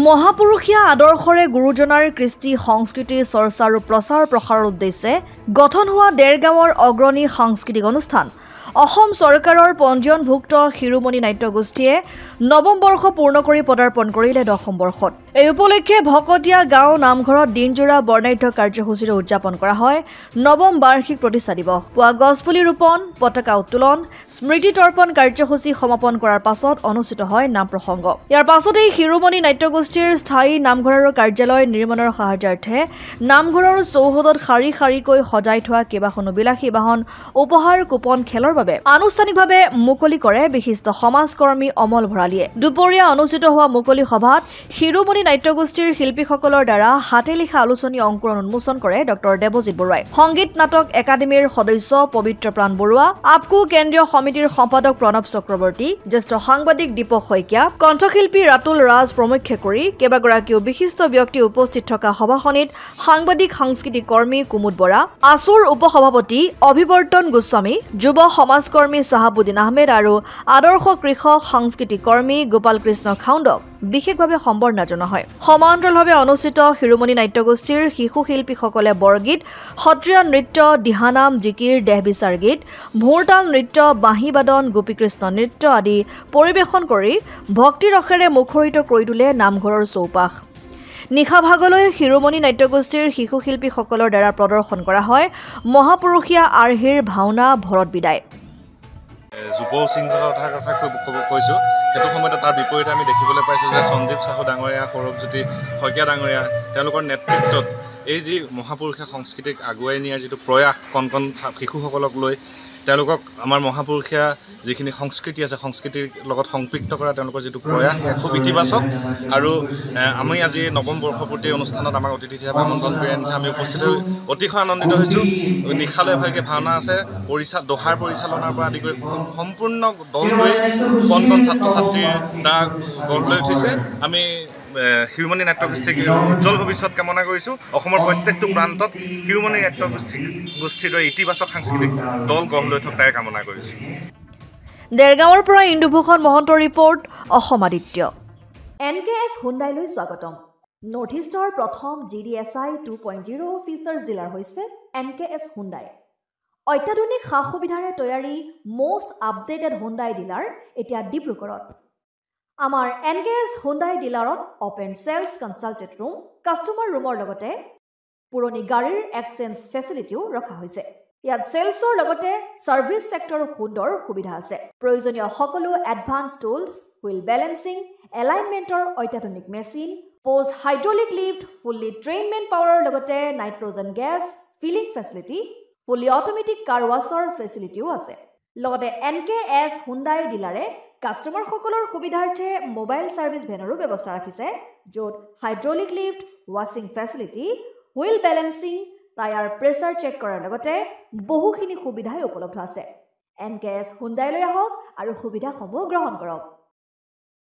মহাপুৰুষীয়া আদৰ্শৰে গুৰুজনাৰ কৃষ্টি সংস্কৃতি চৰ্চা আৰু প্ৰচাৰ প্ৰসাৰৰ উদ্দেশ্যে গঠন হোৱা দেৰগাঁৱৰ অগ্ৰণী সাংস্কৃতিক অনুষ্ঠান অসম চৰকাৰৰ পঞ্জীয়নভুক্ত শিৰোমণি নাট্যগোষ্ঠীয়ে নৱম বৰ্ষ পূৰ্ণ কৰি পদাৰ্পণ কৰিলে 10ম বৰ্ষত। এই উপলক্ষে ভকতীয়া গাঁও নামঘৰত দিনজোৰা বৰ্ণাঢ্য কাৰ্যসূচীৰে উদযাপন কৰা হয় নৱম বাৰ্ষিক প্ৰতিষ্ঠা দিৱস। পুৱা গছপুলি ৰোপণ, পতাকা উত্তোলন, স্মৃতি তৰ্পণ কাৰ্যসূচী সমাপন কৰাৰ পাছত অনুষ্ঠিত হয় নাম প্ৰসংগ। ইয়াৰ পাছতেই শিৰোমণি নাট্যগোষ্ঠীৰ স্থায়ী নামঘৰৰ কাৰ্যালয় নিৰ্মাণৰ সাহায্যাৰ্থে নামঘৰৰ চৌহদত শাৰী শাৰীকৈ সজাই থোৱা কেইবাখনো বিলাসী বাহন উপহাৰ কুপন খেলৰ বাবে আনুষ্ঠানিকভাৱে মুকলি কৰে বিশিষ্ট সমাজকৰ্মী অমল ভৰালীয়ে। দুপৰীয়া অনুষ্ঠিত হোৱা মুকলি সভাত শিৰোমণি নাট্যগোষ্ঠীৰ শিল্পীসকলৰ দ্বাৰা হাতে লিখা আলোচনী অংকুৰণ উন্মোচন কৰে ডক্টৰ দেৱজিৎ বৰুৱাই। সংগীত নাটক একাডেমীৰ সদস্য পবিত্ৰ প্ৰাণ বৰুৱা, আপকো কেন্দ্ৰীয় সমিতিৰ সম্পাদক প্ৰণৱ চক্ৰৱৰ্তী, জ্যেষ্ঠ সাংবাদিক দীপক শইকীয়া, কণ্ঠশিল্পী ৰাতুল ৰাজ প্ৰমুখ্যে কৰি কেইবাগৰাকীও বিশিষ্ট ব্যক্তি উপস্থিত থকা সভাখনিত সাংবাদিক সাংস্কৃতিক কৰ্মী কুমুদ বৰা, আছুৰ উপসভাপতি অভিৱৰ্তন গোস্বামী, যুৱ সমাজকৰ্মী চাহাবুদ্দিন আহমেদ আৰু আদৰ্শ কৃষক সাংস্কৃতিক কৰ্মী গোপাল কৃষ্ণ খাউণ্ডক বিশেষভাৱে সম্বৰ্ধনা জনোৱা হয়। সমান্তৰালভাৱে অনুষ্ঠিত শিৰোমণি নাট্যগোষ্ঠীৰ শিশু শিল্পীসকলে বৰগীত, সত্ৰীয়া নৃত্য, দিহানাম, জিকিৰ, দেহবিচাৰ গীত, ভোৰতাল নৃত্য, বাঁহীবাদন, গোপীকৃষ্ণ নৃত্য আদি পৰিৱেশন কৰি ভক্তিৰসেৰে মুখৰিত কৰি তোলে নামঘৰৰ চৌপাশ। নিশা ভাগলৈ শিৰোমণি নাট্যগোষ্ঠীৰ শিশু শিল্পীসকলৰ দ্বাৰা প্ৰদৰ্শন কৰা হয় মহাপুৰুষীয়া আৰ্হিৰ ভাওনা ভৰত বিদায়। যুৱ শৃংখলৰ কথা কৈছোঁ, সেইটো সময়তে তাৰ বিপৰীতে আমি দেখিবলৈ পাইছোঁ যে সঞ্জীৱ চাহু ডাঙৰীয়া, সৌৰভজ্যোতি শইকীয়া ডাঙৰীয়া তেওঁলোকৰ নেতৃত্বত এই যি মহাপুৰুষীয়া সংস্কৃতিক আগুৱাই নিয়াৰ যিটো প্ৰয়াস কণ কণ শিশুসকলক লৈ তেওঁলোকক আমাৰ মহাপুৰুষীয়া যিখিনি সংস্কৃতি আছে সংস্কৃতিৰ লগত সংপৃক্ত কৰা তেওঁলোকৰ যিটো প্ৰয়াস সেয়া খুব ইতিবাচক। আৰু আমি আজি নৱম বৰ্ষপূৰ্তি অনুষ্ঠানত আমাক অতিথি হিচাপে আমন্ত্ৰণ কৰি আনিছে। আমি উপস্থিত হৈ অতিশয় আনন্দিত হৈছোঁ। নিশালৈ ভাগে ভাওনা আছে, দোহাৰ পৰিচালনাৰ পৰা আদি কৰি সম্পূৰ্ণ দলটোৱে কণ কণ ছাত্ৰ ছাত্ৰীৰ দ্বাৰা গঢ় লৈ উঠিছে। আমি শিৰোমণি নাট্যগোষ্ঠীক উজ্জ্বল ভৱিষ্যত কামনা কৰিছোঁ। অসমৰ প্ৰত্যেকটো প্ৰান্তত শিৰোমণি নাট্যগোষ্ঠীৰ দৰে ইতিবাচক সাংস্কৃতিক দল গঢ় লৈ থকাই কামনা কৰিছোঁ। দেৰগাঁৱৰ পৰা ইন্দুভূষণ মহন্তৰ ৰিপৰ্ট, অসম আদিত্য। NKS হুণ্ডাইলৈ স্বাগতম। নৰ্থ ইষ্টৰ প্ৰথম GDSI 2.0 ফিচাৰ্ছ ডিলাৰ হৈছে NKS হুণ্ডাই। অত্যাধুনিক সা সুবিধাৰে তৈয়াৰী মষ্ট আপডেটেড হুণ্ডাই ডিলাৰ এতিয়া ডিব্ৰুগড়ত। আমাৰ NKS হুণ্ডাই ডিলাৰত open sales consulted room, customer ৰুমৰ লগতে পুৰণি গাড়ীৰ এক্সচেঞ্জ ফেচিলিটিও ৰখা হৈছে। ইয়াত চেলছৰ লগতে ছাৰ্ভিচ ছেক্টৰৰ সুন্দৰ সুবিধা আছে। প্ৰয়োজনীয় সকলো এডভান্স টুলছ, হুইল বেলেন্সিং, এলাইনমেণ্টৰ অত্যাধুনিক machine, post hydraulic lift, fully trained man পাৱাৰৰ লগতে nitrogen gas filling facility, fully automatic car ৱাছৰ ফেচিলিটিও আছে। লগতে NKS হুণ্ডাই ডিলাৰে কাষ্টমাৰসকলৰ সুবিধাৰ্থে মোবাইল ছাৰ্ভিচ ভেনৰো ব্যৱস্থা ৰাখিছে, য'ত হাইড্ৰলিক লিফ্ট, ৱাছিং facility, wheel balancing, tyre pressure check কৰাৰ লগতে বহুখিনি সুবিধাই উপলব্ধ আছে। NKS হুণ্ডাইলৈ আহক আৰু সুবিধাসমূহ গ্ৰহণ কৰক।